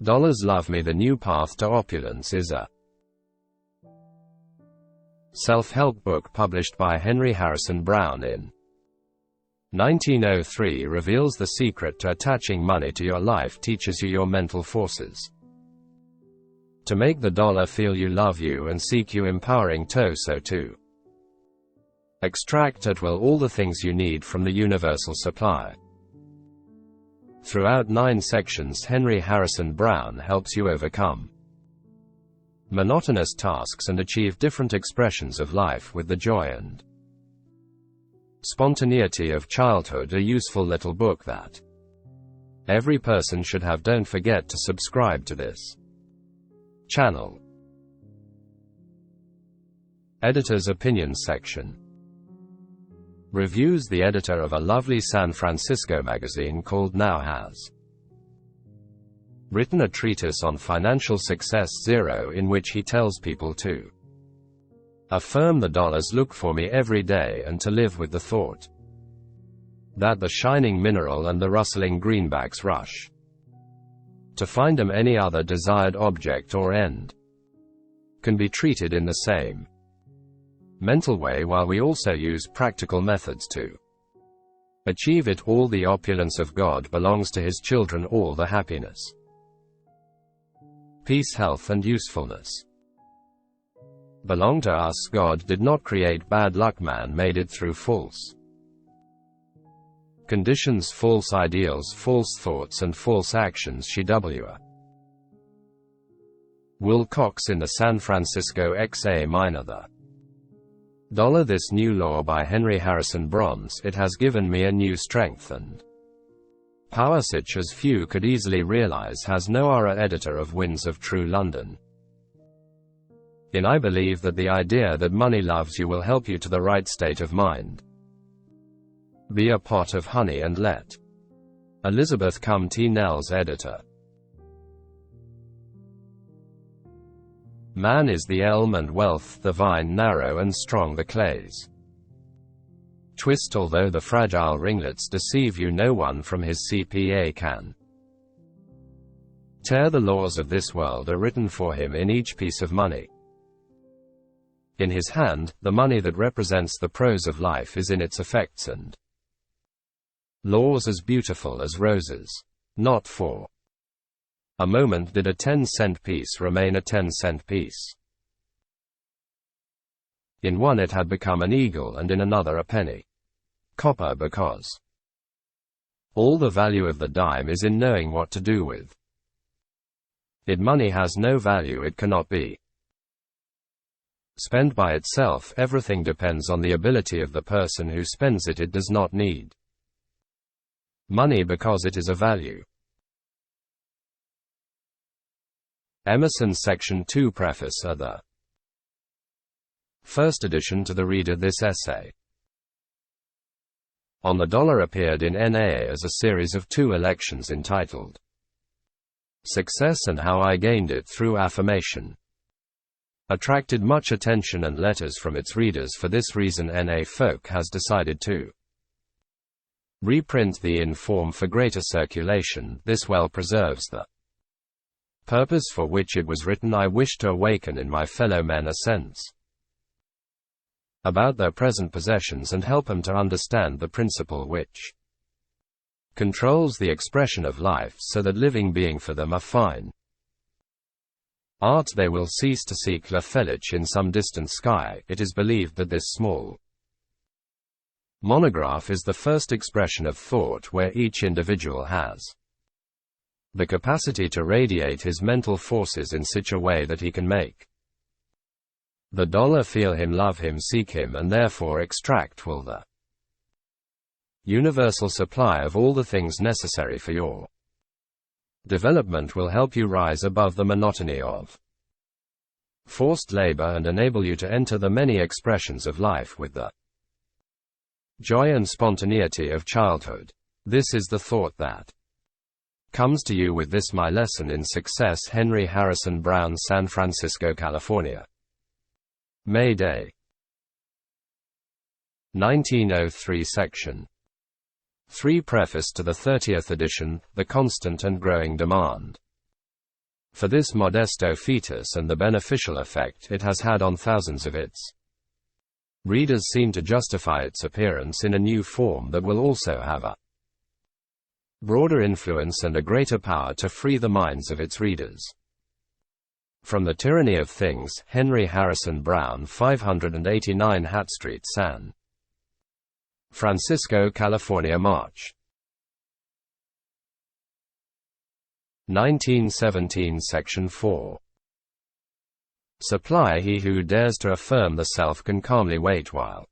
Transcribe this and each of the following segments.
Dollars Love Me. The New Path to Opulence is a self-help book published by Henry Harrison Brown in 1903. Reveals the secret to attaching money to your life, teaches you your mental forces to make the dollar feel you love you and seek you, empowering so to extract at will all the things you need from the universal supply. Throughout 9 sections, Henry Harrison Brown helps you overcome monotonous tasks and achieve different expressions of life with the joy and spontaneity of childhood. A useful little book that every person should have. Don't forget to subscribe to this channel. Editor's Opinion section. Reviews. The editor of a lovely San Francisco magazine called Now has written a treatise on financial success zero, in which he tells people to affirm the dollars look for me every day and to live with the thought that the shining mineral and the rustling greenbacks rush to find them. Any other desired object or end can be treated in the same mental way, while we also use practical methods to achieve it. All the opulence of God belongs to His children. All the happiness, peace, health, and usefulness belong to us. God did not create bad luck. Man made it through false conditions, false ideals, false thoughts, and false actions. W. Wilcox in the San Francisco X.A. Minor. The Dollar. This New Law by Henry Harrison Bronze. It has given me a new strength and power such as few could easily realize. Has Noara, editor of Winds of True London. I believe that the idea that money loves you will help you to the right state of mind. Be a pot of honey and let Elizabeth come. T. Nels, editor. Man is the elm and wealth the vine, narrow and strong the clays twist. Although the fragile ringlets deceive you, no one from his CPA can tear. The laws of this world are written for him in each piece of money in his hand. The money that represents the prose of life is in its effects and laws as beautiful as roses. Not for a moment did a 10-cent piece remain a 10-cent piece. In one it had become an eagle, and in another a penny. Copper, because all the value of the dime is in knowing what to do with it. Money has no value, it cannot be spent by itself. Everything depends on the ability of the person who spends it. It does not need money because it is a value. Emerson. Section 2. Preface. The first edition to the reader. This essay on the dollar appeared in NA as a series of 2 elections entitled Success and How I Gained It Through Affirmation. Attracted much attention and letters from its readers. For this reason, NA Folk has decided to reprint the in form for greater circulation. This well preserves the purpose for which it was written. I wish to awaken in my fellow men a sense about their present possessions and help them to understand the principle which controls the expression of life, so that living being for them a fine art, they will cease to seek La Felich in some distant sky. It is believed that this small monograph is the first expression of thought where each individual has the capacity to radiate his mental forces in such a way that he can make the dollar feel him, love him, seek him, and therefore extract will the universal supply of all the things necessary for your development. Will help you rise above the monotony of forced labor and enable you to enter the many expressions of life with the joy and spontaneity of childhood. This is the thought that comes to you with this my lesson in success. Henry Harrison Brown, San Francisco, California. May Day 1903. Section 3. Preface to the 30th edition, The Constant and Growing Demand for this modesto fetus and the beneficial effect it has had on thousands of its readers seem to justify its appearance in a new form that will also have a broader influence and a greater power to free the minds of its readers from the tyranny of things. Henry Harrison Brown, 589 Hat Street, San Francisco, California, March 1917. Section 4. Supply. He who dares to affirm the self can calmly wait while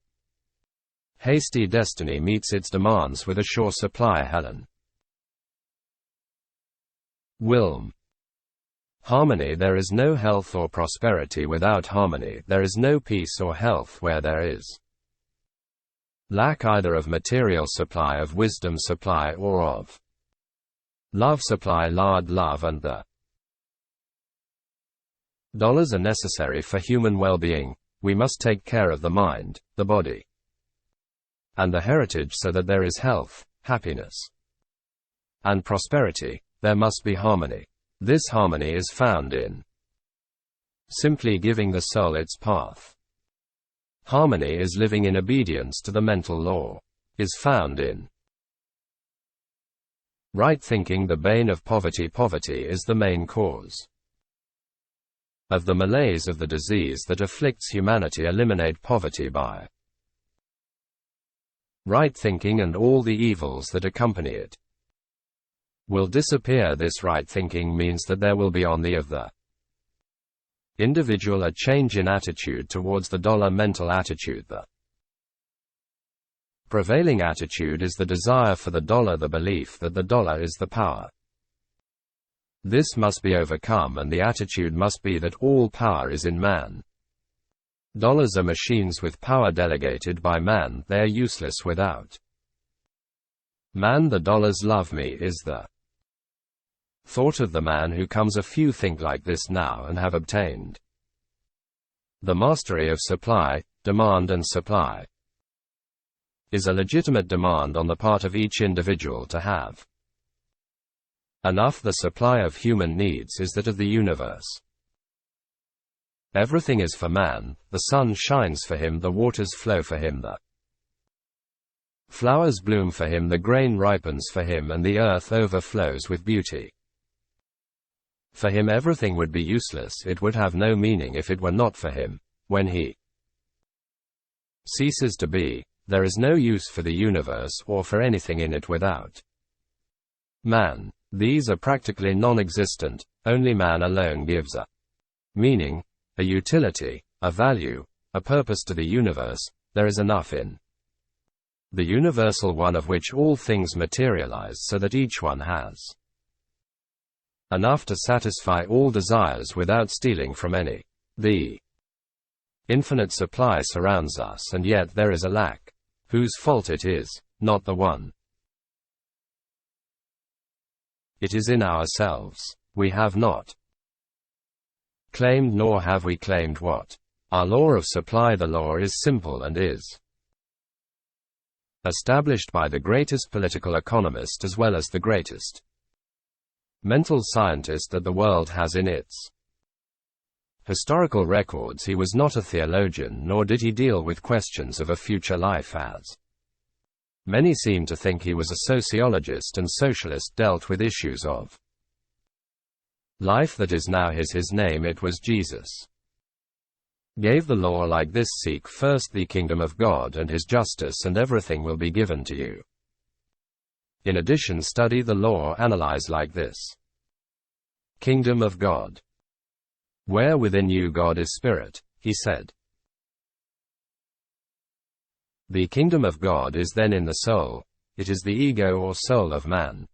hasty destiny meets its demands with a sure supply. Helen Wilm. Harmony. There is no health or prosperity without harmony. There is no peace or health where there is lack either of material supply, of wisdom supply, or of love supply. Lard. Love and the dollars are necessary for human well-being. We must take care of the mind, the body, and the heritage so that there is health, happiness, and prosperity. There must be harmony. This harmony is found in simply giving the soul its path. Harmony is living in obedience to the mental law. Is found in right thinking. The bane of poverty. Poverty is the main cause of the malaise of the disease that afflicts humanity. Eliminate poverty by right thinking, and all the evils that accompany it will disappear. This right thinking means that there will be on the of the individual a change in attitude towards the dollar. Mental attitude. The prevailing attitude is the desire for the dollar, the belief that the dollar is the power. This must be overcome, and the attitude must be that all power is in man. Dollars are machines with power delegated by man. They are useless without man. The dollars love me is the thought of the man who comes. A few think like this now and have obtained the mastery of supply. Demand and supply is a legitimate demand on the part of each individual to have enough. The supply of human needs is that of the universe. Everything is for man. The sun shines for him, the waters flow for him, the flowers bloom for him, the grain ripens for him, and the earth overflows with beauty. For him everything would be useless. It would have no meaning if it were not for him. When he ceases to be, there is no use for the universe or for anything in it without man. These are practically non-existent. Only man alone gives a meaning, a utility, a value, a purpose to the universe. There is enough in the universal one of which all things materialize, so that each one has enough to satisfy all desires without stealing from any. The infinite supply surrounds us, and yet there is a lack. Whose fault it is? Not the one. It is in ourselves. We have not claimed, nor have we claimed what? Our law of supply. The law is simple and is established by the greatest political economist as well as the greatest mental scientist that the world has in its historical records. He was not a theologian, nor did he deal with questions of a future life as many seem to think. He was a sociologist and socialist, dealt with issues of life that is now his name. It was Jesus gave the law like this: seek first the kingdom of God and his justice, and everything will be given to you. In addition, study the law, analyze like this: kingdom of God. Where within you God is spirit, he said. The kingdom of God is then in the soul. It is the ego or soul of man.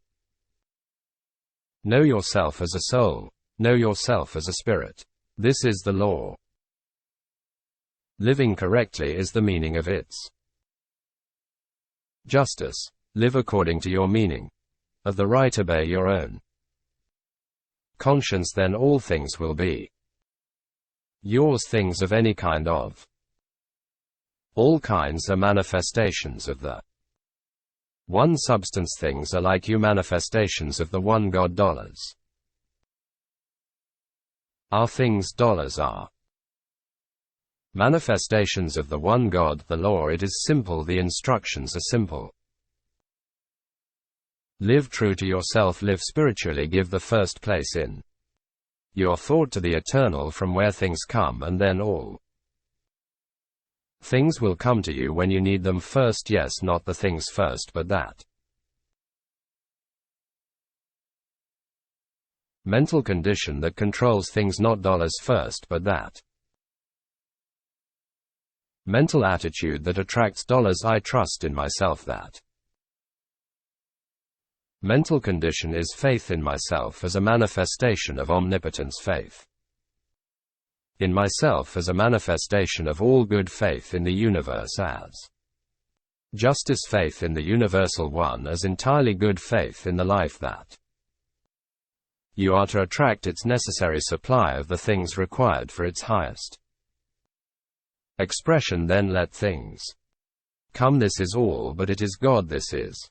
Know yourself as a soul. Know yourself as a spirit. This is the law. Living correctly is the meaning of its justice. Live according to your meaning. Of the right, obey your own conscience, then all things will be yours. Things of any kind, of all kinds, are manifestations of the one substance. Things are like you, manifestations of the one God. Dollars Are things dollars are. Manifestations of the one God, the law. It is simple, the instructions are simple. Live true to yourself, live spiritually, give the first place in your thought to the eternal, from where things come, and then all things will come to you when you need them first. Yes, not the things first, but that mental condition that controls things, not dollars first, but that mental attitude that attracts dollars. I trust in myself. That mental condition is faith in myself as a manifestation of omnipotence, faith in myself as a manifestation of all good, faith in the universe as justice, faith in the universal one as entirely good, faith in the life that you are to attract its necessary supply of the things required for its highest expression. Then let things come. This is all, but it is God. This is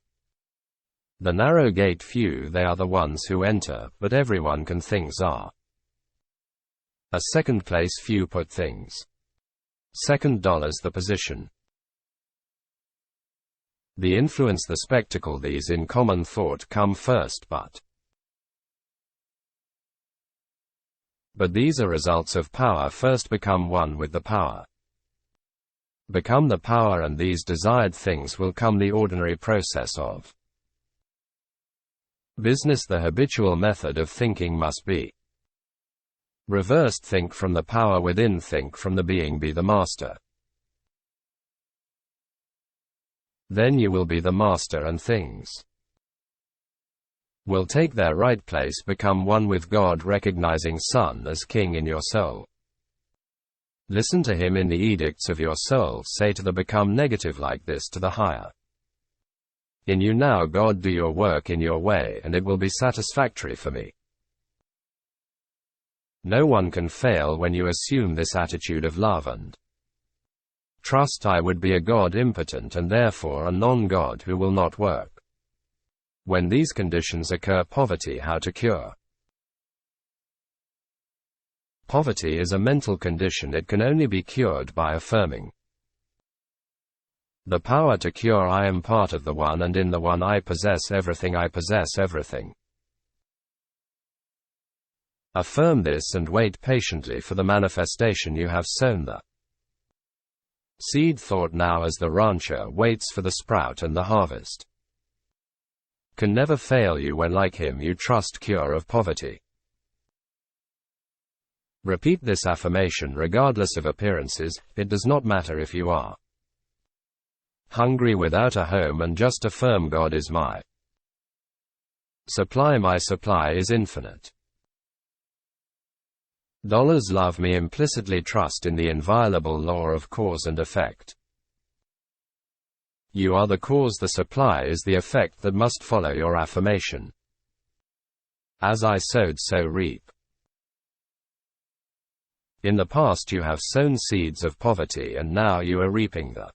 the narrow gate. Few they are the ones who enter, but everyone can. Things are a second place. Few put things second. Dollars the position, the influence, the spectacle. These in common thought come first, but these are results of power. First become one with the power, become the power, and these desired things will come. The ordinary process of business, the habitual method of thinking must be reversed. Think from the power within, think from the being, be the master. Then you will be the master, and things will take their right place. Become one with God, recognizing Son as King in your soul. Listen to Him in the edicts of your soul. Say to the become negative like this to the higher in you now: God, do your work in your way, and it will be satisfactory for me. No one can fail when you assume this attitude of love and trust. I would be a God impotent, and therefore a non-God who will not work. When these conditions occur, poverty. How to cure poverty is a mental condition. It can only be cured by affirming the power to cure. I am part of the One, and in the One I possess everything. I possess everything. Affirm this and wait patiently for the manifestation. You have sown the seed thought now, as the rancher waits for the sprout, and the harvest can never fail you when, like him, you trust cure of poverty. Repeat this affirmation regardless of appearances. It does not matter if you are hungry without a home, and just affirm God is my supply. My supply is infinite. Dollars love me. Implicitly trust in the inviolable law of cause and effect. You are the cause, the supply is the effect that must follow your affirmation. As I sowed, so reap. In the past you have sown seeds of poverty, and now you are reaping the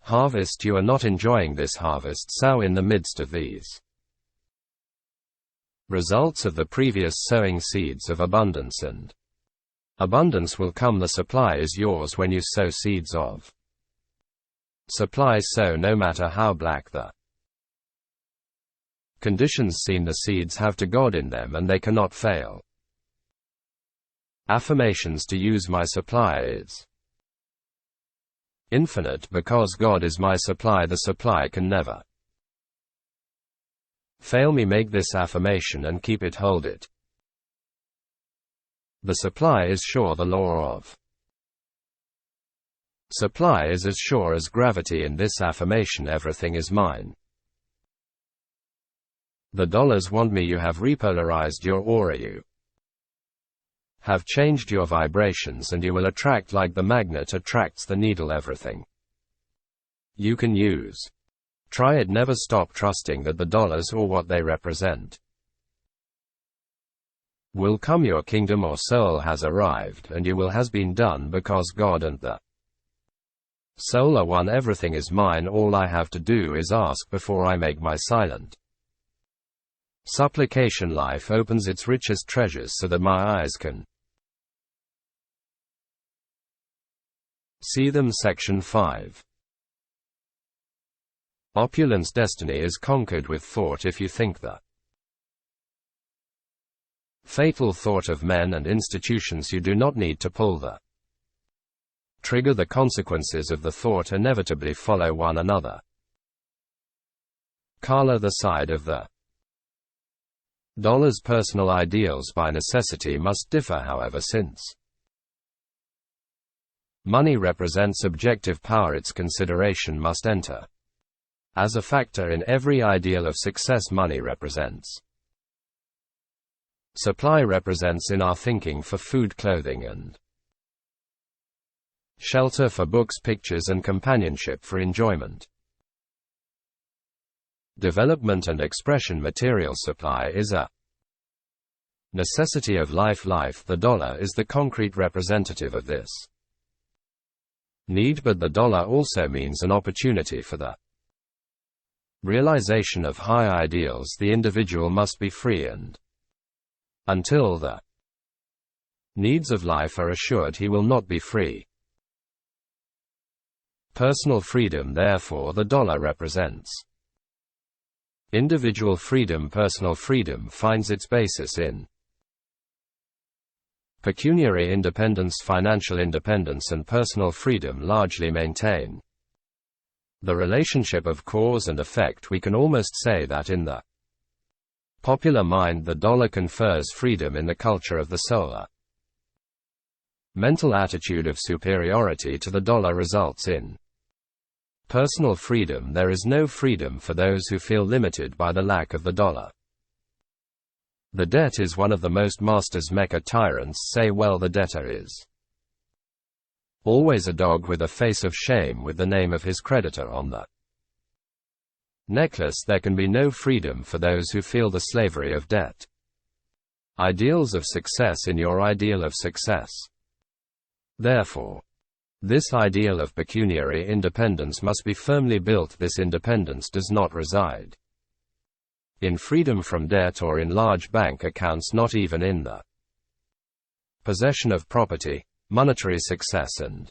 harvest. You are not enjoying this harvest, sow in the midst of these results of the previous sowing seeds of abundance, and abundance will come. The supply is yours when you sow seeds of supply. Sow no matter how black the conditions seem. The seeds have to God in them, and they cannot fail. Affirmations to use my supply is infinite, because God is my supply. The supply can never fail me. Make this affirmation and keep it, hold it. The supply is sure. The law of supply is as sure as gravity. In this affirmation, everything is mine. The dollars want me. You have repolarized your aura. You have changed your vibrations, and you will attract like the magnet attracts the needle. Everything you can use. Try it. Never stop trusting that the dollars, or what they represent, will come. Your kingdom or soul has arrived, and you will has been done, because God and the soul are one. Everything is mine. All I have to do is ask before I make my silent Supplication life opens its richest treasures so that my eyes can see them. Section 5. Opulence destiny is conquered with thought. If you think the fatal thought of men and institutions, you do not need to pull the trigger. The consequences of the thought inevitably follow one another. Kala. The side of the dollar's personal ideals by necessity must differ, however, since money represents objective power, its consideration must enter as a factor in every ideal of success. Money represents supply, represents in our thinking for food, clothing and shelter, for books, pictures and companionship, for enjoyment, development and expression. Material supply is a necessity of life. The dollar is the concrete representative of this need, but the dollar also means an opportunity for the realization of high ideals. The individual must be free, and until the needs of life are assured, he will not be free. Personal freedom. Therefore, the dollar represents individual freedom. Personal freedom finds its basis in pecuniary independence. Financial independence and personal freedom largely maintain the relationship of cause and effect. We can almost say that in the popular mind, the dollar confers freedom. In the culture of the soul, a mental attitude of superiority to the dollar results in personal freedom. There is no freedom for those who feel limited by the lack of the dollar. The debt is one of the most masters. Mecha tyrants say, well, the debtor is always a dog with a face of shame, with the name of his creditor on the necklace. There can be no freedom for those who feel the slavery of debt. Ideals of success. In your ideal of success, therefore, this ideal of pecuniary independence must be firmly built. This independence does not reside in freedom from debt or in large bank accounts, not even in the possession of property. Monetary success and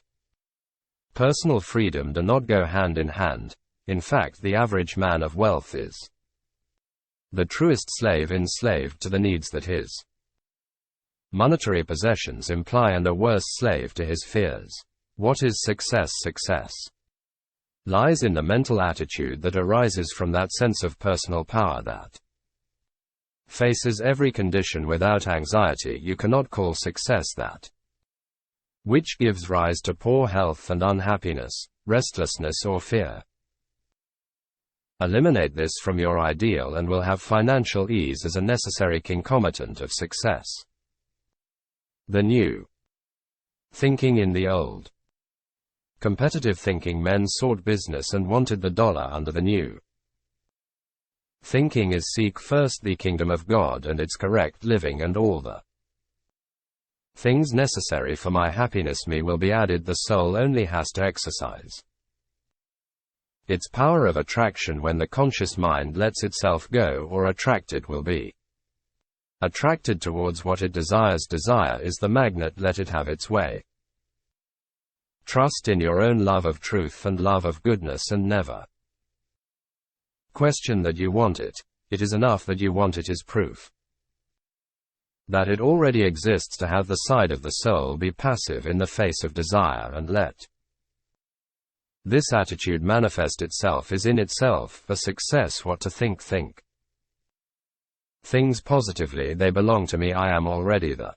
personal freedom do not go hand in hand. In fact, the average man of wealth is the truest slave, enslaved to the needs that his monetary possessions imply, and a worse slave to his fears. What is success? Success lies in the mental attitude that arises from that sense of personal power that faces every condition without anxiety. You cannot call success that which gives rise to poor health and unhappiness, restlessness or fear. Eliminate this from your ideal and will have financial ease as a necessary concomitant of success. The new thinking. In the old competitive thinking, men sought business and wanted the dollar. Under the new thinking is seek first the kingdom of God and its correct living, and all the things necessary for my happiness me will be added. The soul only has to exercise its power of attraction. When the conscious mind lets itself go or attract, it will be attracted towards what it desires. Desire is the magnet, let it have its way. Trust in your own love of truth and love of goodness, and never question that you want it. It is enough that you want it is proof that it already exists. To have the side of the soul be passive in the face of desire, and let this attitude manifest itself is in itself for success. What to think? Think things positively. They belong to me. I am already the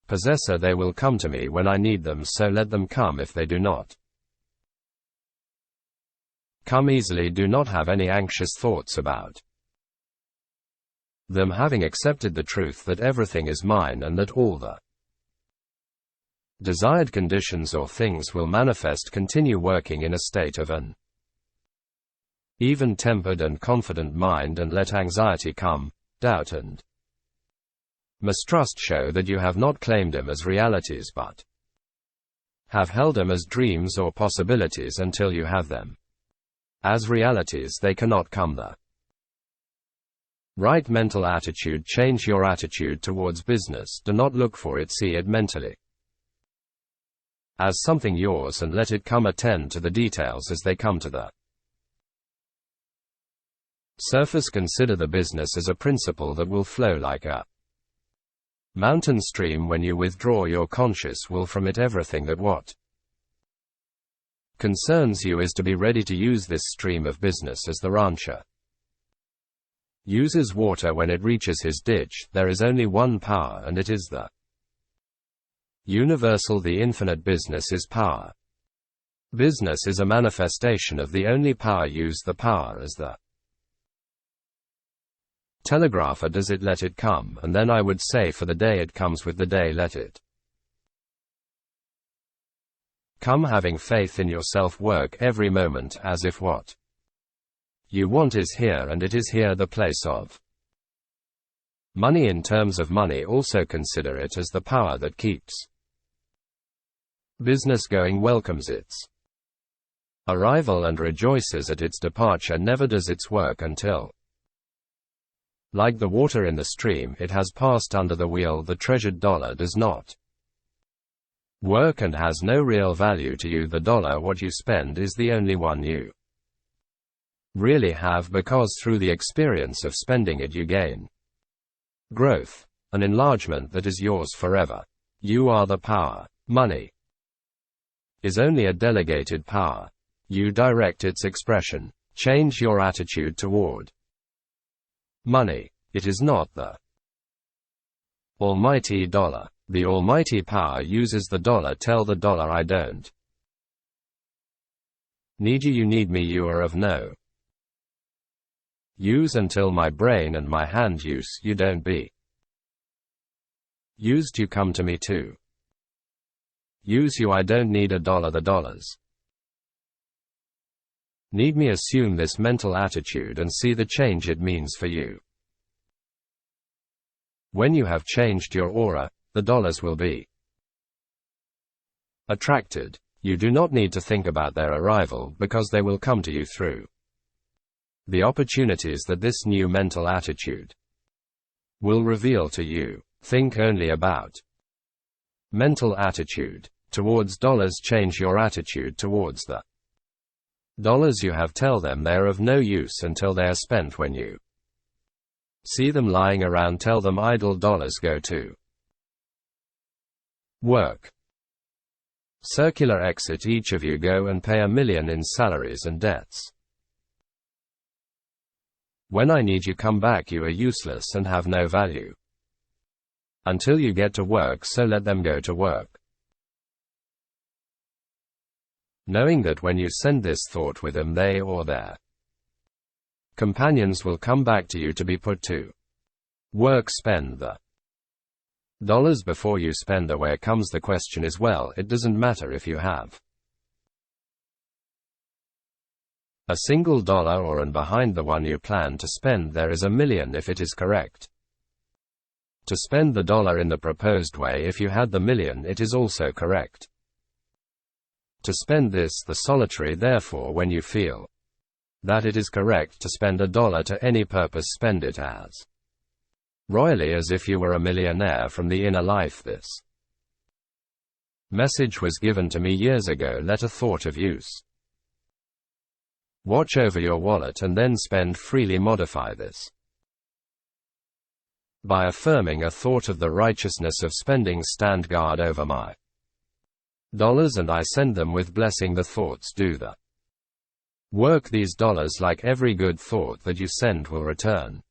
possessor. They will come to me when I need them, so let them come. If they do not come easily, do not have any anxious thoughts about them, having accepted the truth that everything is mine and that all the desired conditions or things will manifest. Continue working in a state of an even-tempered and confident mind, and let anxiety come, doubt and mistrust show that you have not claimed them as realities, but have held them as dreams or possibilities. Until you have them as realities, they cannot come. The Right mental attitude. Change your attitude towards business. Do not look for it, see it mentally as something yours and let it come. Attend to the details as they come to the surface. Consider the business as a principle that will flow like a mountain stream. When you withdraw your conscious will from it, everything that what concerns you is to be ready to use this stream of business as the rancher uses water when it reaches his ditch. There is only one power, and it is the universal, the infinite. Business is power. Business is a manifestation of the only power. Use the power as the telegrapher does it. Let it come, and then I would say for the day it comes. With the day let it come. Having faith in yourself. Work every moment as if what you want is here, and it is here. The place of money. In terms of money, also consider it as the power that keeps business going, welcomes its arrival and rejoices at its departure. Never does its work until, like the water in the stream, it has passed under the wheel. The treasured dollar does not work and has no real value to you. The dollar, what you spend, is the only one you really have, because through the experience of spending it you gain growth, an enlargement that is yours forever. You are the power. Money is only a delegated power. You direct its expression. Change your attitude toward money. It is not the almighty dollar. The almighty power uses the dollar. Tell the dollar, I don't need you, you need me. You are of no use until my brain and my hand use. You don't be used, you come to me to use you. I don't need a dollar, the dollars need me. Assume this mental attitude and see the change it means for you. When you have changed your aura, the dollars will be attracted. You do not need to think about their arrival, because they will come to you through the opportunities that this new mental attitude will reveal to you. Think only about mental attitude towards dollars. Change your attitude towards the dollars you have. Tell them they are of no use until they are spent. When you see them lying around, tell them idle dollars go to work. Circular exit. Each of you go and pay $1 million in salaries and debts. When I need you, come back. You are useless and have no value until you get to work, so let them go to work. Knowing that when you send this thought with them, they or their companions will come back to you to be put to work. Spend the dollars before you spend the. Where comes the question is, well, it doesn't matter if you have a single dollar or and behind the one you plan to spend there is $1 million if it is correct to spend the dollar in the proposed way. If you had the $1 million, it is also correct to spend this, the solitary. Therefore, when you feel that it is correct to spend a dollar to any purpose, spend it as royally as if you were a millionaire from the inner life. This message was given to me years ago. Let a thought of use watch over your wallet and then spend freely. Modify this by affirming a thought of the righteousness of spending. Stand guard over my dollars and I send them with blessing. The thoughts do the work. These dollars, like every good thought that you send, will return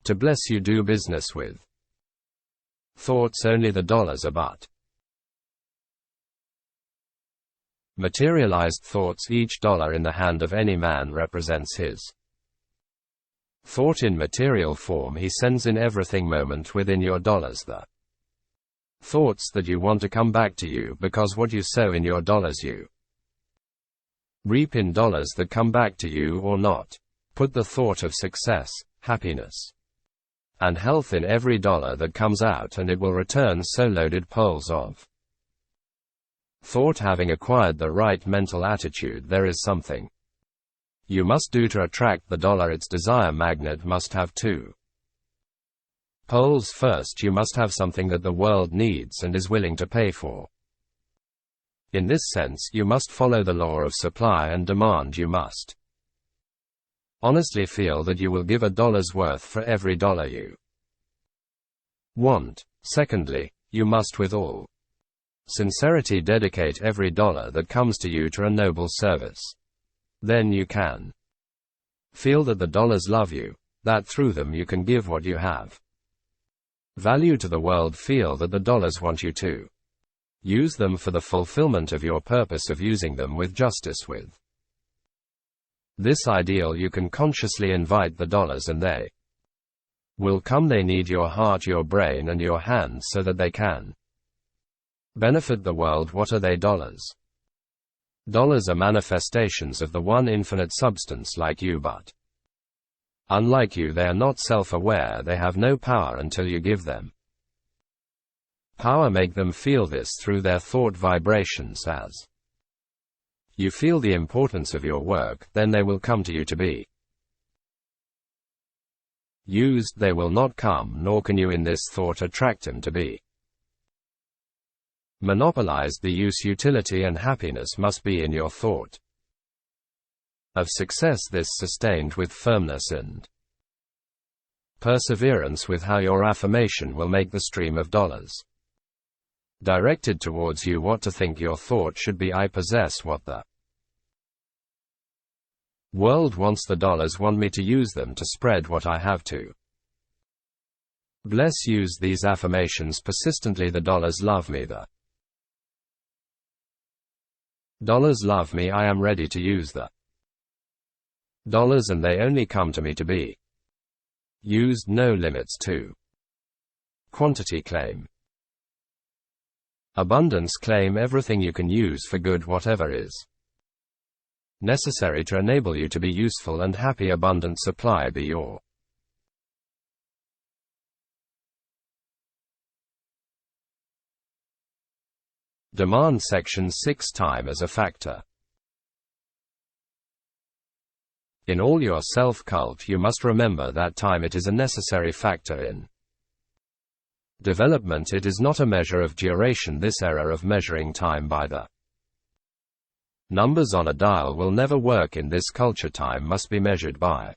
to bless you. Do business with thoughts only. The dollars are but materialized thoughts. Each dollar in the hand of any man represents his thought in material form. He sends in everything moment within your dollars the thoughts that you want to come back to you, because what you sow in your dollars you reap in dollars that come back to you or not. Put the thought of success, happiness, and health in every dollar that comes out, and it will return so loaded. Poles of thought. Having acquired the right mental attitude, there is something You must do to attract the dollar. Its desire magnet must have two poles. First, you must have something that the world needs and is willing to pay for. In this sense, you must follow the law of supply and demand. You must honestly feel that you will give $1's worth for every dollar you want. Secondly, you must with all sincerity dedicate every dollar that comes to you to a noble service. Then you can feel that the dollars love you, that through them you can give what you have value to the world. Feel that the dollars want you to use them for the fulfillment of your purpose of using them with justice. With this ideal, you can consciously invite the dollars, and they will come. They need your heart, your brain, and your hands so that they can benefit the world. What are they? Dollars. Dollars are manifestations of the one infinite substance, like you, but unlike you, they are not self-aware. They have no power until you give them power. Make them feel this through their thought vibrations. As you feel the importance of your work, then they will come to you to be used. They will not come, nor can you in this thought attract them to be monopolized. The use, utility, and happiness must be in your thought of success. This sustained with firmness and perseverance. With how your affirmation will make the stream of dollars directed towards you. What to think. Your thought should be, I possess what the world wants. The dollars want me to use them to spread what I have to bless. Use these affirmations persistently. The dollars love me. The dollars love me. I am ready to use the dollars, and they only come to me to be used. No limits to quantity. Claim abundance. Claim everything you can use for good, whatever is necessary to enable you to be useful and happy. Abundant supply be your demand. Section 6. Time as a factor. In all your self-cult, you must remember that time, it is a necessary factor in development. It is not a measure of duration. This error of measuring time by the numbers on a dial will never work in this culture. Time must be measured by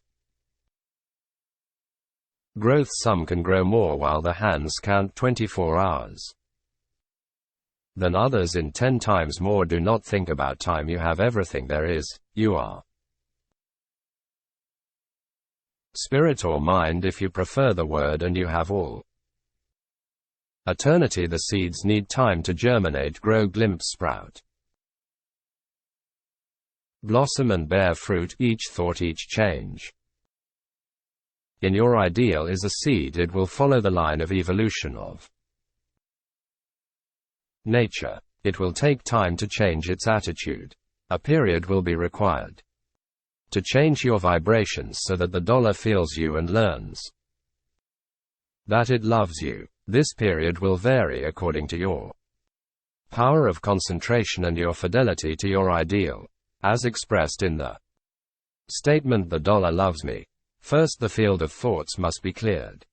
growth. Some can grow more while the hands count 24 hours than others in 10 times more. Do not think about time. You have everything there is. You are spirit or mind, if you prefer the word, and you have all eternity. The seeds need time to germinate, grow, glimpse, sprout, blossom, and bear fruit. Each thought, each change in your ideal is a seed. It will follow the line of evolution of nature. It will take time to change its attitude. A period will be required to change your vibrations so that the dollar feels you and learns that it loves you. This period will vary according to your power of concentration and your fidelity to your ideal, as expressed in the statement, the dollar loves me. First, the field of thoughts must be cleared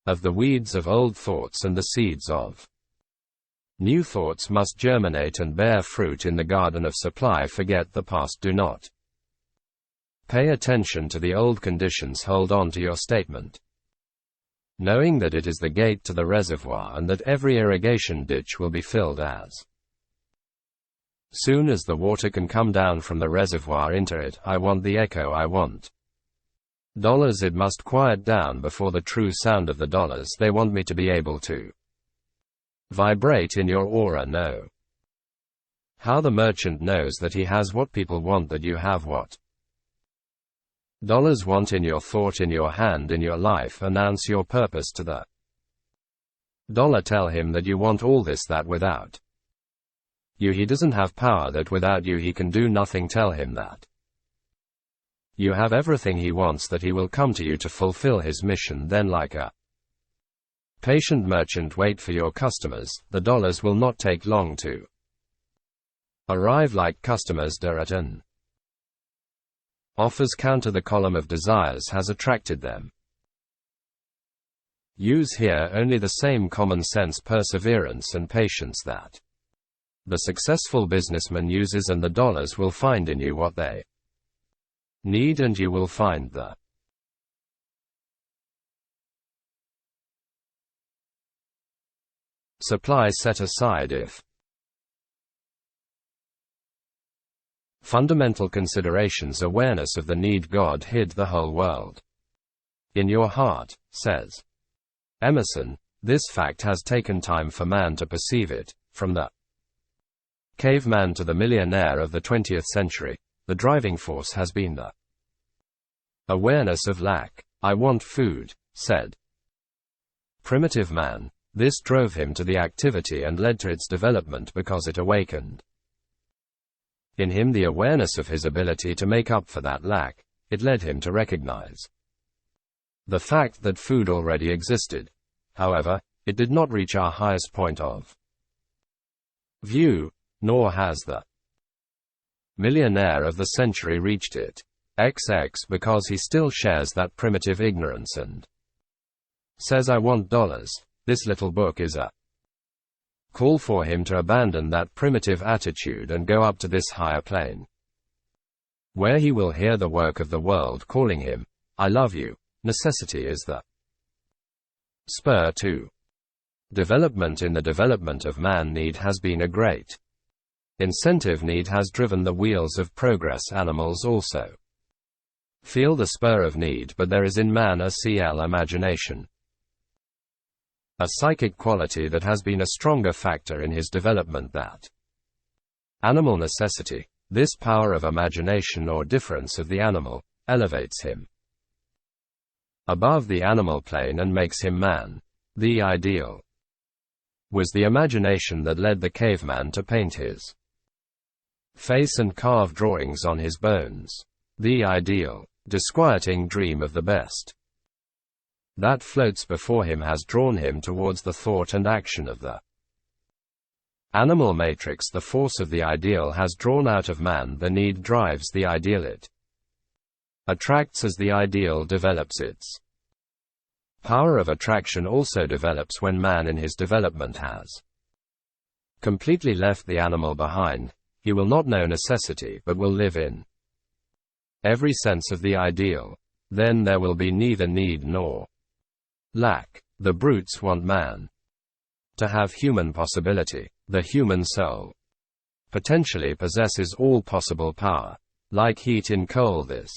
of the weeds of old thoughts, and the seeds of new thoughts must germinate and bear fruit in the garden of supply. Forget the past. Do not pay attention to the old conditions. Hold on to your statement, knowing that it is the gate to the reservoir, and that every irrigation ditch will be filled as soon as the water can come down from the reservoir into it. I want the echo. I want dollars. It must quiet down before the true sound of the dollars. They want me to be able to vibrate in your aura. Know how the merchant knows that he has what people want, that you have what dollars want in your thought, in your hand, in your life. Announce your purpose to the dollar. Tell him that you want all this, that without you he doesn't have power, that without you he can do nothing. Tell him that you have everything he wants, that he will come to you to fulfill his mission. Then, like a patient merchant, wait for your customers. The dollars will not take long to arrive. Like customers, at an offers counter the column of desires has attracted them. Use here only the same common sense perseverance and patience that the successful businessman uses, and the dollars will find in you what they need, and you will find the supply set aside if fundamental considerations. Awareness of the need. God hid the whole world in your heart, says Emerson. This fact has taken time for man to perceive it. From the caveman to the millionaire of the 20th century, the driving force has been the awareness of lack. I want food, said primitive man. This drove him to the activity and led to its development because it awakened in him the awareness of his ability to make up for that lack. It led him to recognize the fact that food already existed. However, it did not reach our highest point of view, nor has the millionaire of the century reached it. XX because he still shares that primitive ignorance and says I want dollars. This little book is a call for him to abandon that primitive attitude and go up to this higher plane, where he will hear the work of the world calling him. I love you. Necessity is the spur to development. In the development of man, need has been a great incentive. Need has driven the wheels of progress. Animals also feel the spur of need, but there is in man a imagination, a psychic quality that has been a stronger factor in his development that animal necessity. This power of imagination or difference of the animal elevates him above the animal plane and makes him man. The ideal was the imagination that led the caveman to paint his face and carve drawings on his bones. The ideal, disquieting dream of the best that floats before him has drawn him towards the thought and action of the animal matrix. The force of the ideal has drawn out of man. The need drives the ideal. It attracts as the ideal develops. Its power of attraction also develops when man in his development has completely left the animal behind. He will not know necessity but will live in every sense of the ideal. Then there will be neither need nor lack. The brutes want man to have human possibility. The human soul potentially possesses all possible power. Like heat in coal, this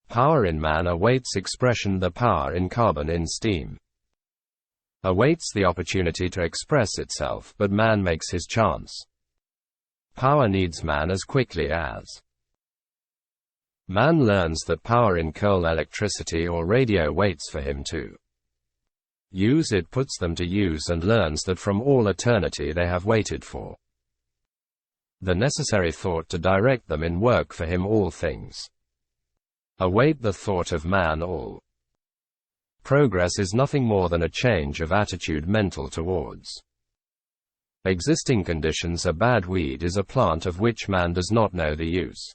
power in man awaits expression. The power in carbon in steam awaits the opportunity to express itself, but man makes his chance. Power needs man as quickly as man learns that power in coal, electricity or radio waits for him to use. It puts them to use and learns that from all eternity they have waited for the necessary thought to direct them in work for him. All things await the thought of man. All progress is nothing more than a change of attitude mental towards existing conditions. A bad weed is a plant of which man does not know the use,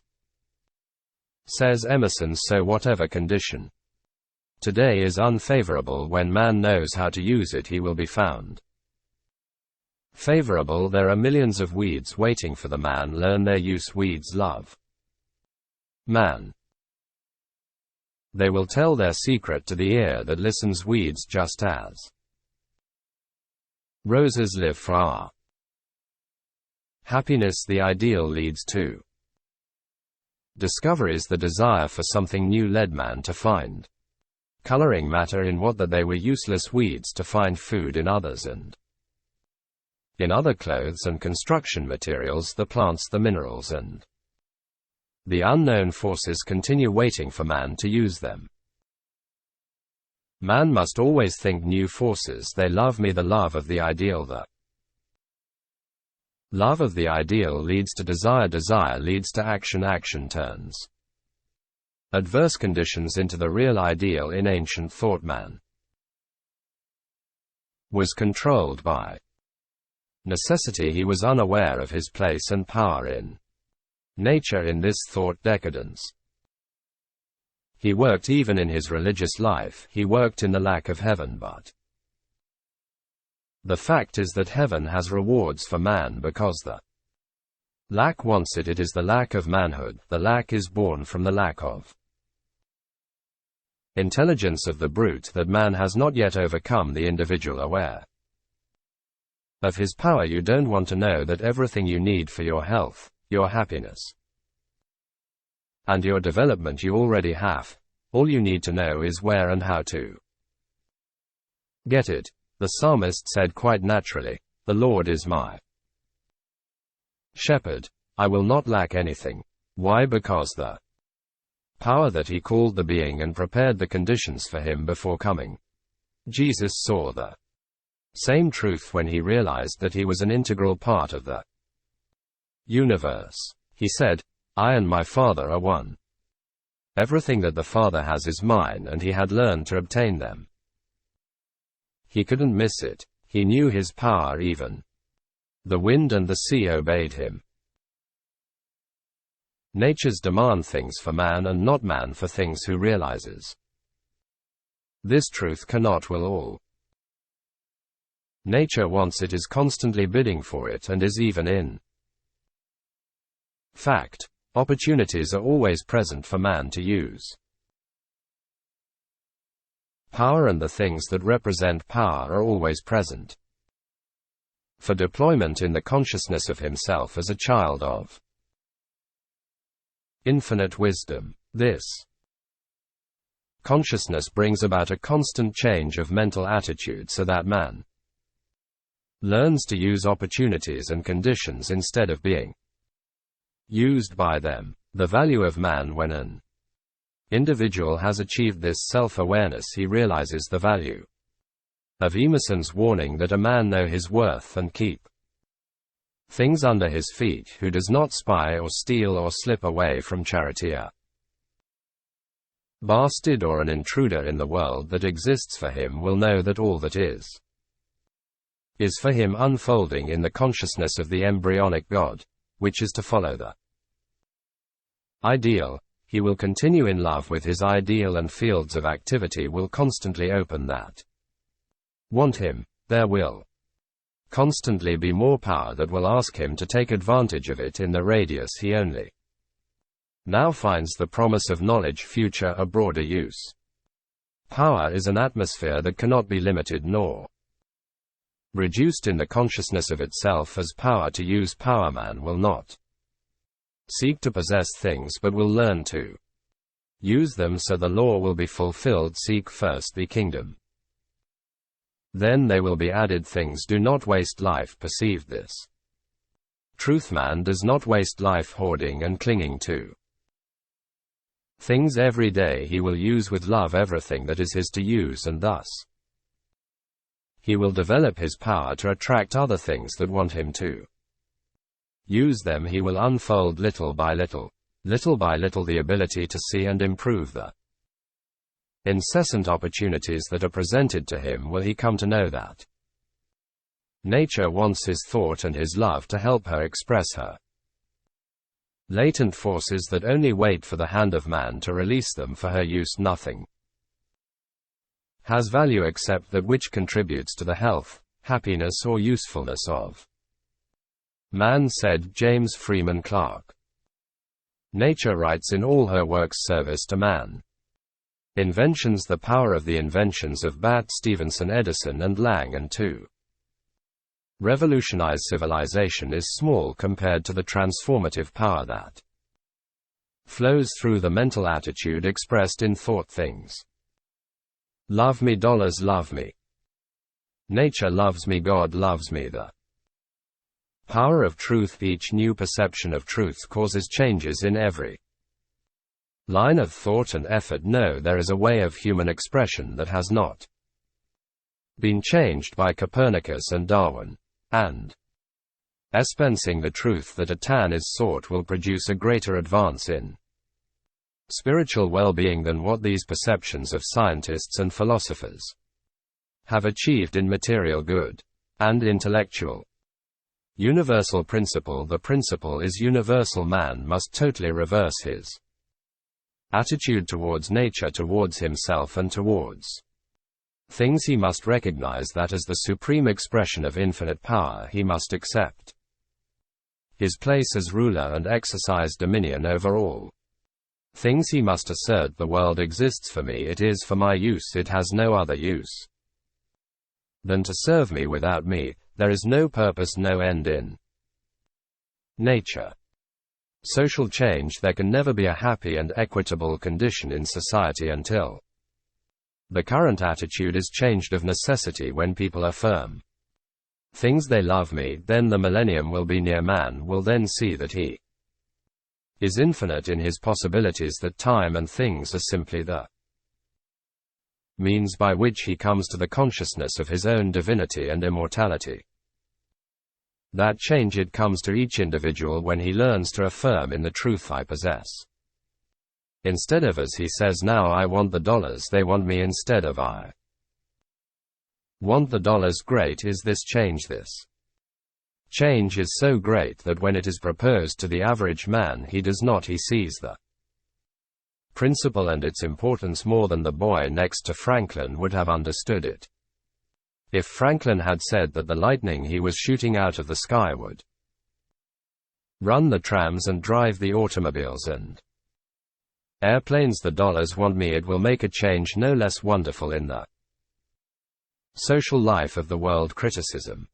says Emerson. So whatever condition today is unfavorable, when man knows how to use it, he will be found favorable. There are millions of weeds waiting for the man. Learn their use. Weeds love man. They will tell their secret to the ear that listens. Weeds, just as roses, live for our happiness. The ideal leads to discoveries. The desire for something new led man to find coloring matter in what that they were useless weeds, to find food in others and in other clothes and construction materials, the plants, the minerals and the unknown forces continue waiting for man to use them. Man must always think new forces. They love me. The love of the ideal. The love of the ideal leads to desire. Desire leads to action. Action turns adverse conditions into the real ideal. In ancient thought, man was controlled by necessity. He was unaware of his place and power in nature. In this thought, decadence He worked even in his religious life, he worked in the lack of heaven, but the fact is that heaven has rewards for man because the lack wants it. It is the lack of manhood. The lack is born from the lack of intelligence of the brute that man has not yet overcome. The individual aware of his power. You don't want to know that everything you need for your health, your happiness, and your development you already have. All you need to know is where and how to get it. The psalmist said quite naturally, "The Lord is my shepherd. I will not lack anything." Why? Because the power that he called the being and prepared the conditions for him before coming. Jesus saw the same truth when he realized that he was an integral part of the universe. He said, "I and my Father are one. Everything that the Father has is mine," and he had learned to obtain them. He couldn't miss it. He knew his power. Even the wind and the sea obeyed him. Nature's demand things for man and not man for things who realizes this truth cannot will all. Nature wants it, is constantly bidding for it, and is even in fact, opportunities are always present for man to use power, and the things that represent power are always present for deployment in the consciousness of himself as a child of infinite wisdom. This consciousness brings about a constant change of mental attitude so that man learns to use opportunities and conditions instead of being used by them. The value of man. When an individual has achieved this self-awareness, he realizes the value of Emerson's warning that a man know his worth and keep things under his feet, who does not spy or steal or slip away from charity, a bastard or an intruder in the world that exists for him, will know that all that is for him unfolding in the consciousness of the embryonic God, which is to follow the ideal. He will continue in love with his ideal, and fields of activity will constantly open that want him. There will constantly be more power that will ask him to take advantage of it in the radius he only now finds the promise of knowledge, future a broader use. Power is an atmosphere that cannot be limited nor reduced in the consciousness of itself as power. To use power, man will not seek to possess things but will learn to use them, so the law will be fulfilled. Seek first the kingdom, then they will be added things. Do not waste life. Perceive this truth. Man does not waste life hoarding and clinging to things. Every day he will use with love everything that is his to use, and thus he will develop his power to attract other things that want him to use them. He will unfold little by little the ability to see and improve the incessant opportunities that are presented to him. Will he come to know that nature wants his thought and his love to help her express her latent forces that only wait for the hand of man to release them for her use. Nothing has value except that which contributes to the health, happiness or usefulness of man, said James Freeman Clarke. Nature writes in all her works service to man. Inventions. The power of the inventions of Bat, Stevenson, Edison and Lang, and to revolutionize civilization is small compared to the transformative power that flows through the mental attitude expressed in thought. Things love me, dollars love me, nature loves me, God loves me. The power of truth. Each new perception of truth causes changes in every line of thought and effort. No, there is a way of human expression that has not been changed by Copernicus and Darwin. And espensing the truth that a tan is sought will produce a greater advance in spiritual well-being than what these perceptions of scientists and philosophers have achieved in material good and intellectual universal principle. The principle is universal. Man must totally reverse his attitude towards nature, towards himself, and towards things he must recognize that as the supreme expression of infinite power he must accept his place as ruler and exercise dominion over all things. He must assert, the world exists for me, it is for my use, it has no other use than to serve me. Without me, there is no purpose, no end in nature. Social change. There can never be a happy and equitable condition in society until the current attitude is changed of necessity. When people affirm things, they love me, then the millennium will be near. Man will then see that he is infinite in his possibilities, that time and things are simply the means by which he comes to the consciousness of his own divinity and immortality. That change, it comes to each individual when he learns to affirm in the truth I possess. Instead of, as he says now, I want the dollars, they want me instead of I want the dollars. Great is this change. This change is so great that when it is proposed to the average man, he does not, he sees the principle and its importance more than the boy next to Franklin would have understood it. If Franklin had said that the lightning he was shooting out of the sky would run the trams and drive the automobiles and airplanes, the dollars want me, it will make a change no less wonderful in the social life of the world. Criticism.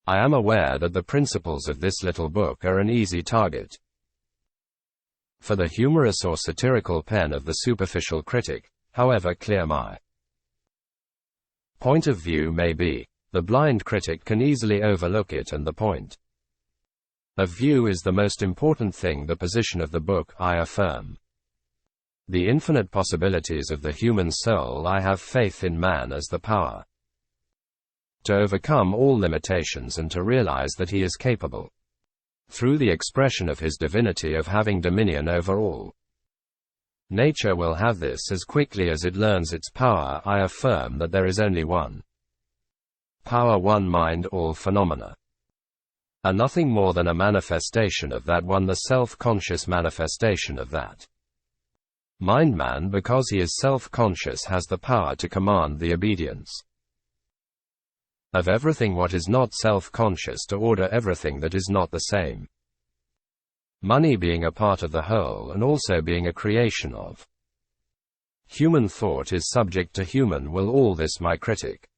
I am aware that the principles of this little book are an easy target for the humorous or satirical pen of the superficial critic. However clear my point of view may be, the blind critic can easily overlook it, and the point of view is the most important thing. The position of the book, I affirm the infinite possibilities of the human soul. I have faith in man as the power to overcome all limitations and to realize that he is capable, through the expression of his divinity, of having dominion over all. Nature will have this as quickly as it learns its power. I affirm that there is only one power, one mind, all phenomena are nothing more than a manifestation of that one, the self-conscious manifestation of that mind. Man, because he is self-conscious, has the power to command the obedience of everything what is not self-conscious, to order everything that is not the same. Money being a part of the whole and also being a creation of human thought is subject to human will. All this my critic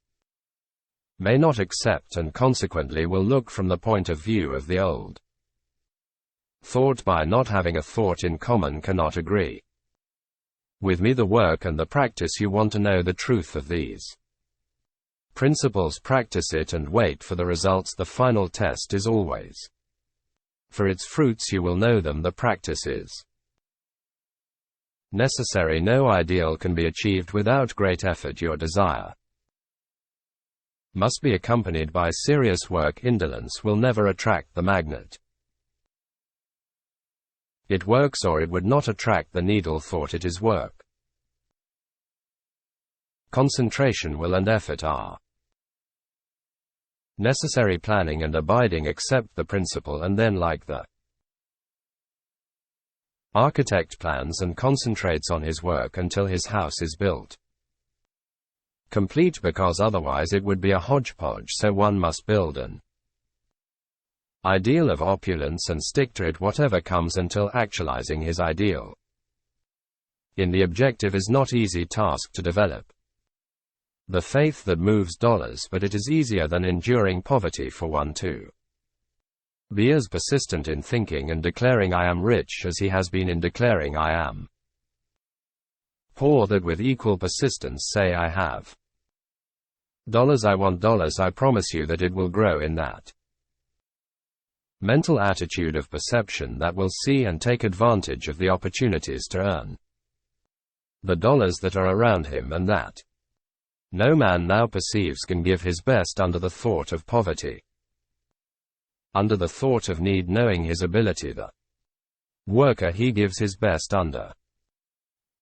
may not accept, and consequently will look from the point of view of the old thought. By not having a thought in common, cannot agree with me. The work and the practice. You want to know the truth of these principles, practice it and wait for the results. The final test is always for its fruits. You will know them. The practice is necessary. No ideal can be achieved without great effort. Your desire must be accompanied by serious work. Indolence will never attract the magnet. It works, or it would not attract the needle. Thought, it is work. Concentration, will and effort are necessary. Planning and abiding. Accept the principle, and then, like the architect, plans and concentrates on his work until his house is built complete, because otherwise it would be a hodgepodge. So one must build an ideal of opulence and stick to it whatever comes until actualizing his ideal in the objective is not easy task to develop the faith that moves dollars, but it is easier than enduring poverty for one to be as persistent in thinking and declaring I am rich as he has been in declaring I am poor, that with equal persistence say I have dollars, I want dollars. I promise you that it will grow in that mental attitude of perception that will see and take advantage of the opportunities to earn the dollars that are around him, and that no man now perceives can give his best under the thought of poverty, under the thought of need, knowing his ability. The worker, he gives his best under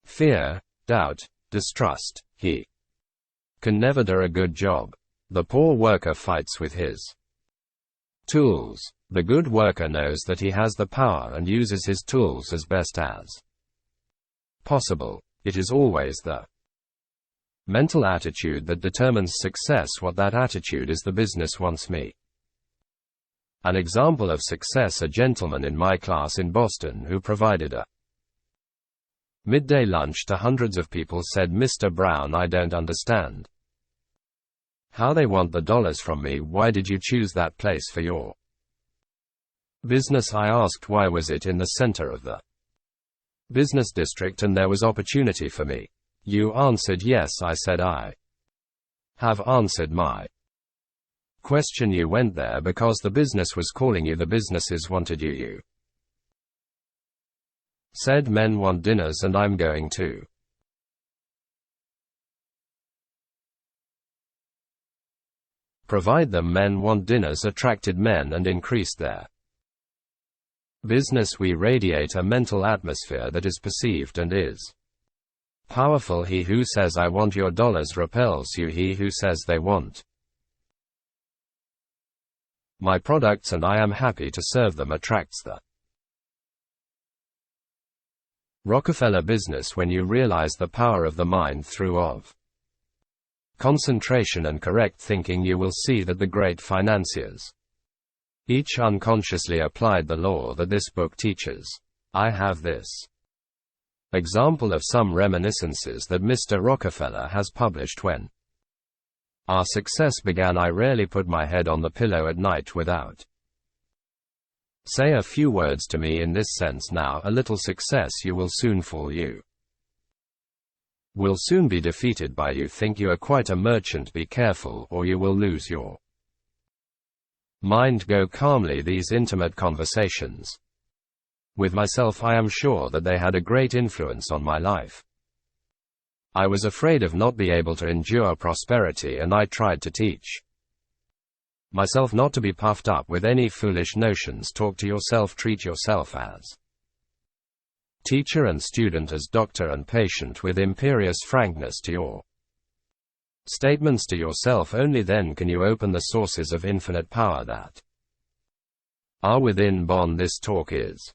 fear, doubt, distrust. He can never do a good job. The poor worker fights with his tools. The good worker knows that he has the power and uses his tools as best as possible. It is always the mental attitude that determines success. What that attitude is, the business wants me. An example of success: a gentleman in my class in Boston who provided a midday lunch to hundreds of people said, "Mr. Brown, I don't understand how they want the dollars from me. Why did you choose that place for your business?" I asked, "Why was it in the center of the business district and there was opportunity for me?" "You answered yes." I said, "I have answered my question. You went there because the business was calling you. The businesses wanted you. You said, men want dinners and I'm going to provide them." Men want dinners attracted men and increased their business. We radiate a mental atmosphere that is perceived and is powerful. He who says, "I want your dollars," repels you. He who says, "They want my products and I am happy to serve them," attracts the Rockefeller business. When you realize the power of the mind through of concentration and correct thinking, you will see that the great financiers each unconsciously applied the law that this book teaches. I have this example of some reminiscences that Mr. Rockefeller has published. When our success began, I rarely put my head on the pillow at night without say a few words to me in this sense: "Now a little success, you will soon fall. You will soon be defeated by you think you are quite a merchant. Be careful or you will lose your mind. Go calmly." These intimate conversations with myself, I am sure that they had a great influence on my life. I was afraid of not be able to endure prosperity, and I tried to teach myself not to be puffed up with any foolish notions. Talk to yourself, treat yourself as teacher and student, as doctor and patient, with imperious frankness to your statements to yourself. Only then can you open the sources of infinite power that are within. This talk is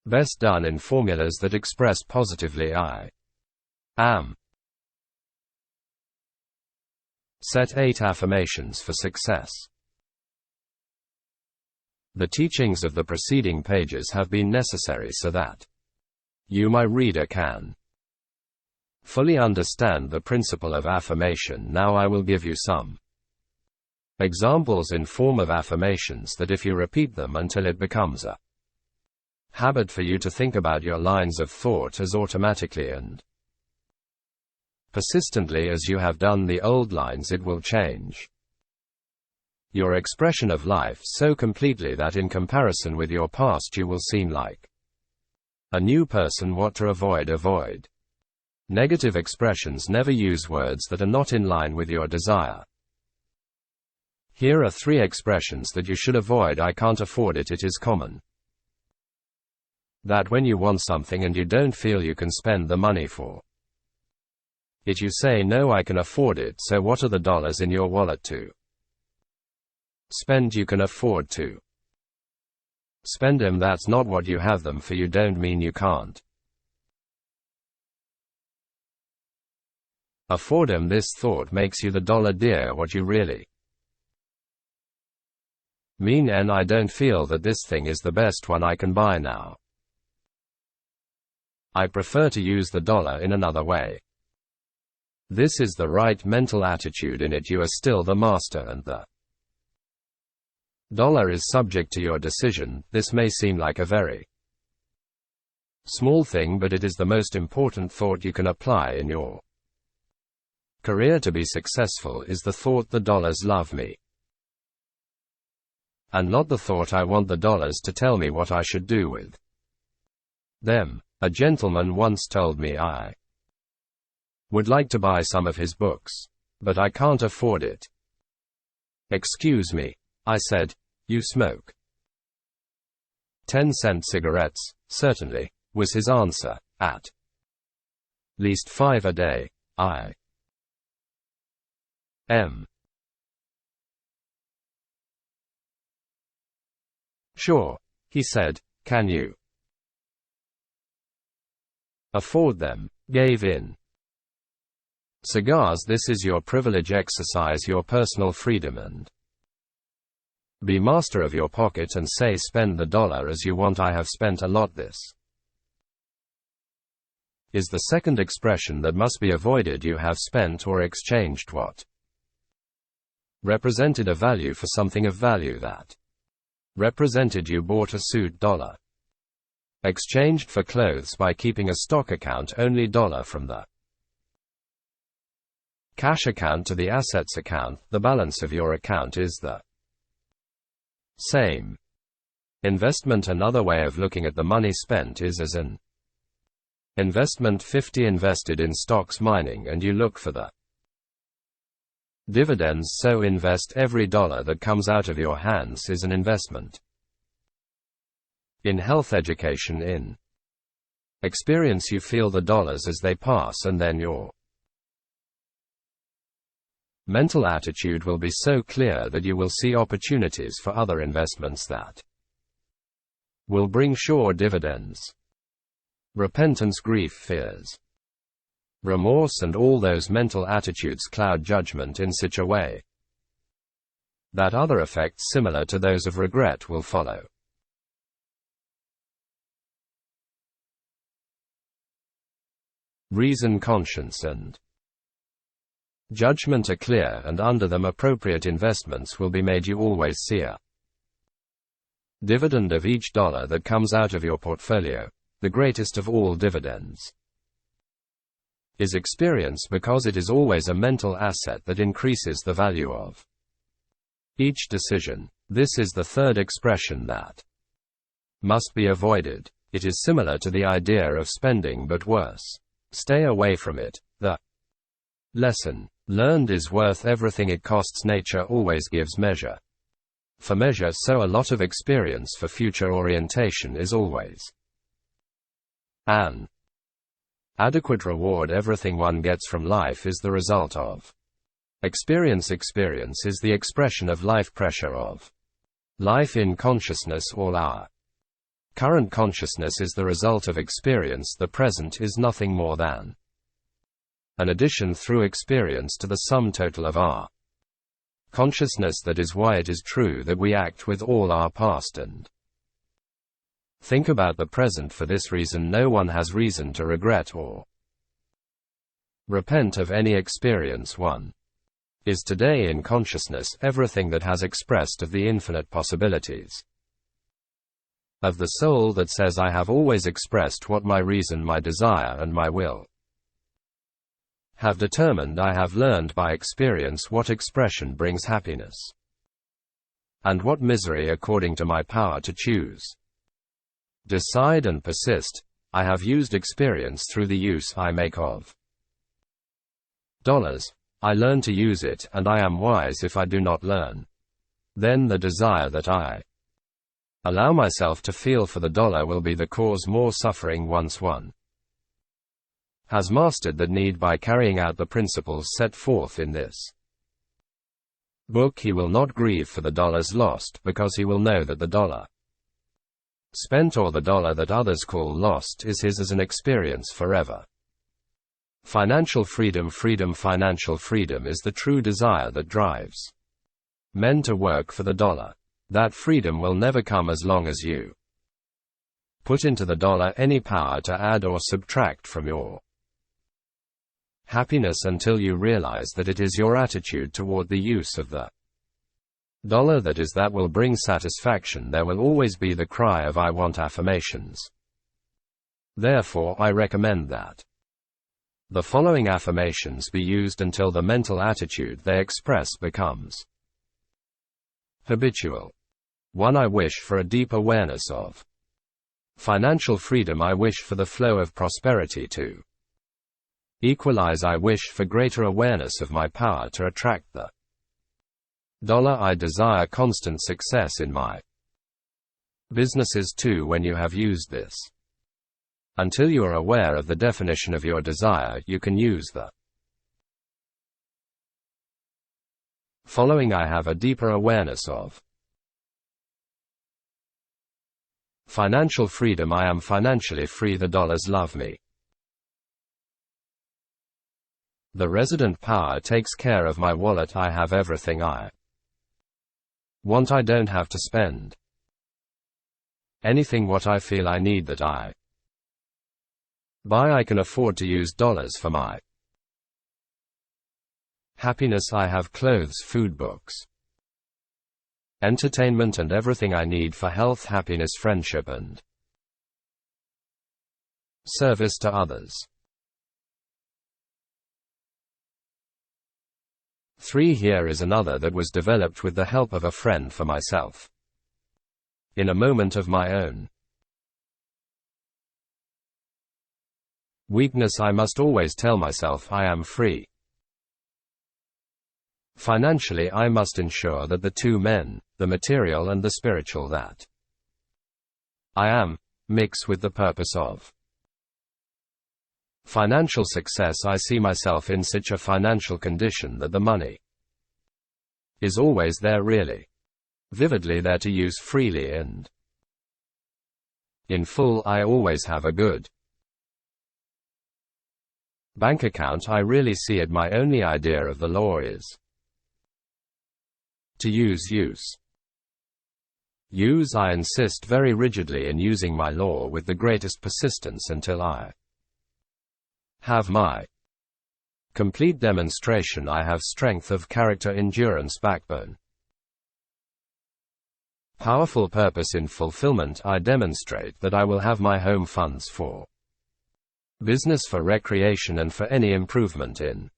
best done in formulas that express positively I am. Set 8 affirmations for success. The teachings of the preceding pages have been necessary so that you, my reader, can fully understand the principle of affirmation. Now I will give you some examples in form of affirmations that, if you repeat them until it becomes a habit for you to think about your lines of thought as automatically and persistently as you have done the old lines, it will change your expression of life so completely that in comparison with your past you will seem like a new person. What to avoid: avoid negative expressions. Never use words that are not in line with your desire. Here are 3 expressions that you should avoid. I can't afford it. It is common that when you want something and you don't feel you can spend the money for it, you say, "No, I can afford it." So what are the dollars in your wallet to spend? You can afford to spend them. That's not what you have them for. You don't mean you can't afford them. This thought makes you the dollar dear. What you really mean: and I don't feel that this thing is the best one I can buy now. I prefer to use the dollar in another way. This is the right mental attitude. In it you are still the master and the dollar is subject to your decision. This may seem like a very small thing, but it is the most important thought you can apply in your career. To be successful is the thought, "The dollars love me," and not the thought, "I want the dollars to tell me what I should do with them." A gentleman once told me I would like to buy some of his books, but I can't afford it. "Excuse me," I said, "you smoke 10-cent cigarettes?" "Certainly," was his answer. "At least 5 a day." I am sure, he said. "Can you afford them, gave in. Cigars. This is your privilege. Exercise your personal freedom and be master of your pocket and say spend the dollar as you want. I have spent a lot. This is the second expression that must be avoided. You have spent or exchanged what represented a value for something of value that represented. You bought a suit. Dollar. Exchanged for clothes by keeping a stock account. Only dollar from the cash account to the assets account. The balance of your account is the same. Investment. Another way of looking at the money spent is as an investment. 50 invested in stocks, mining, and you look for the dividends. So invest. Every dollar that comes out of your hands is an investment. In health. Education. In experience you feel the dollars as they pass, and then your mental attitude will be so clear that you will see opportunities for other investments that will bring sure dividends. Repentance. Grief, fears, remorse, and all those mental attitudes cloud judgment in such a way that other effects similar to those of regret will follow. Reason, conscience, and judgment are clear, and under them appropriate investments will be made. You always see a dividend of each dollar that comes out of your portfolio. The greatest of all dividends is experience, because it is always a mental asset that increases the value of each decision. This is the third expression that must be avoided. It is similar to the idea of spending but worse. Stay away from it. The lesson learned is worth everything it costs. Nature always gives measure for measure, so a lot of experience for future orientation is always an adequate reward. Everything one gets from life is the result of experience. Experience is the expression of life, pressure of life in consciousness. All our current consciousness is the result of experience. The present is nothing more than an addition through experience to the sum total of our consciousness. That is why it is true that we act with all our past and think about the present. For this reason, no one has reason to regret or repent of any experience. One is today in consciousness everything that has expressed of the infinite possibilities of the soul that says, I have always expressed what my reason, my desire, and my will have determined. I have learned by experience what expression brings happiness and what misery according to my power to choose, decide, and persist. I have used experience through the use I make of dollars. I learn to use it, and I am wise if I do not learn. Then the desire that I allow myself to feel for the dollar will be the cause more suffering. Once one has mastered that need by carrying out the principles set forth in this book, he will not grieve for the dollars lost, because he will know that the dollar spent, or the dollar that others call lost, is his as an experience forever. Financial freedom. Financial freedom is the true desire that drives men to work for the dollar. That freedom will never come as long as you put into the dollar any power to add or subtract from your happiness, until you realize that it is your attitude toward the use of the dollar that will bring satisfaction. There will always be the cry of I want affirmations. Therefore, I recommend that the following affirmations be used until the mental attitude they express becomes habitual. 1. I wish for a deep awareness of financial freedom. I wish for the flow of prosperity to equalize. I wish for greater awareness of my power to attract the dollar. I desire constant success in my businesses. 2. When you have used this until you are aware of the definition of your desire, you can use the following. I have a deeper awareness of financial freedom. I am financially free. The dollars love me. The resident power takes care of my wallet. I have everything I want. I don't have to spend anything what I feel I need that I buy. I can afford to use dollars for my happiness. I have clothes, food, books, entertainment, and everything I need for health, happiness, friendship, and service to others. 3. Here is another that was developed with the help of a friend for myself in a moment of my own weakness. I must always tell myself I am free. Financially, I must ensure that the two men, the material and the spiritual, that I am, mix with the purpose of financial success. I see myself in such a financial condition that the money is always there, really vividly there, to use freely and in full. I always have a good bank account. I really see it. My only idea of the law is to use. I insist very rigidly in using my law with the greatest persistence until I have my complete demonstration. I have strength of character, endurance, backbone, powerful purpose in fulfillment. I demonstrate that I will have my home funds for business, for recreation, and for any improvement in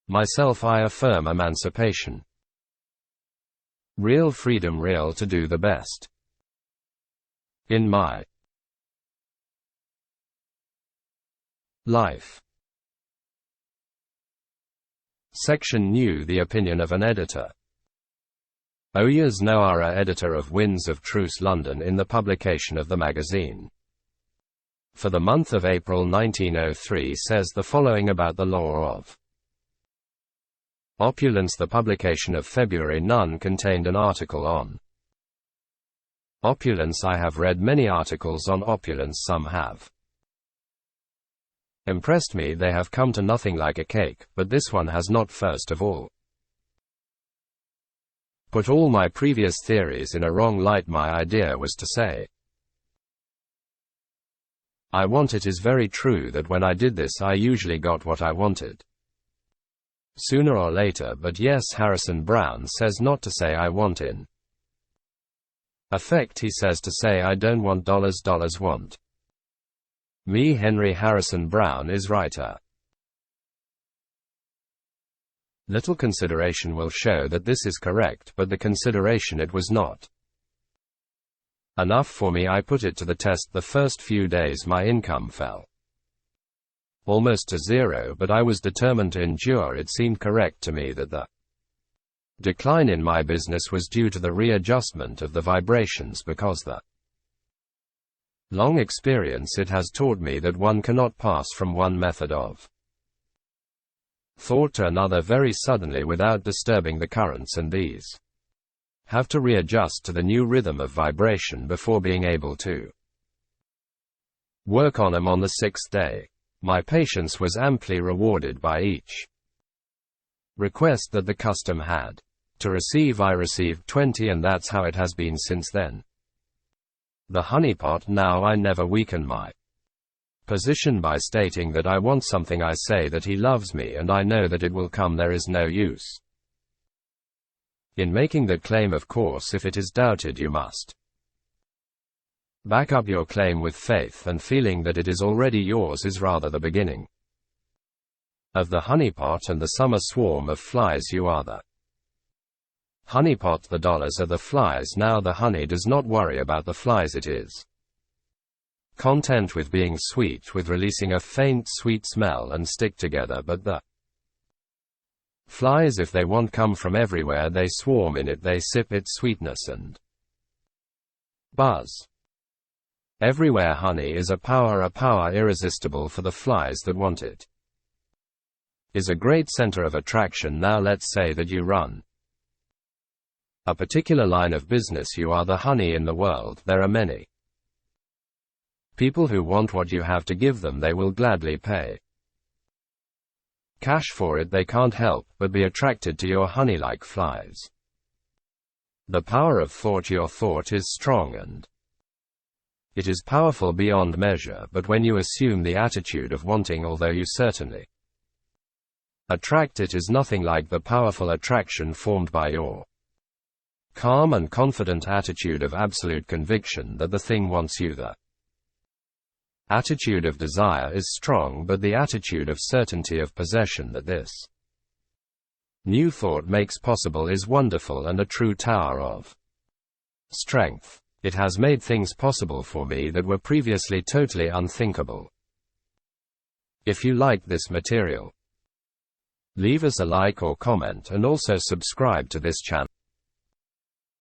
myself. I affirm emancipation, real freedom, real to do the best in my life. Section New. The opinion of an editor. Oyas Noara, editor of Winds of Truce, London, in the publication of the magazine for the month of April 1903, says the following about the law of opulence. The publication of February none contained an article on opulence. I have read many articles on opulence. Some have impressed me. They have come to nothing like a cake, but this one has not. First of all, put all my previous theories in a wrong light. My idea was to say I want. It is very true that when I did this I usually got what I wanted sooner or later, but yes, Harrison Brown says not to say I want. In effect, he says to say I don't want dollars. Dollars want me. Henry Harrison Brown is writer. Little consideration will show that this is correct, but the consideration it was not enough for me. I put it to the test. The first few days my income fell almost to zero, but I was determined to endure. It seemed correct to me that the decline in my business was due to the readjustment of the vibrations, because the long experience it has taught me that one cannot pass from one method of thought to another very suddenly without disturbing the currents, and these have to readjust to the new rhythm of vibration before being able to work on them. On the 6th day, my patience was amply rewarded by each request that the custom had to receive. I received 20, and that's how it has been since then. The honeypot. Now I never weaken my position by stating that I want something. I say that he loves me and I know that it will come. There is no use in making that claim. Of course, if it is doubted, you must back up your claim with faith, and feeling that it is already yours is rather the beginning of the honeypot and the summer swarm of flies. You are the honeypot. The dollars are the flies. Now the honey does not worry about the flies. It is content with being sweet, with releasing a faint sweet smell and stick together. But the flies, if they want, come from everywhere. They swarm in it, they sip its sweetness and buzz everywhere. Honey is a power irresistible for the flies that want it. Is a great center of attraction. Now let's say that you run a particular line of business. You are the honey in the world. There are many people who want what you have to give them. They will gladly pay cash for it, they can't help but be attracted to your honey like flies. The power of thought. Your thought is strong and it is powerful beyond measure, but when you assume the attitude of wanting, although you certainly attract, it is nothing like the powerful attraction formed by your calm and confident attitude of absolute conviction that the thing wants you. The attitude of desire is strong, but the attitude of certainty of possession that this new thought makes possible is wonderful and a true tower of strength. It has made things possible for me that were previously totally unthinkable. If you like this material, leave us a like or comment, and also subscribe to this channel.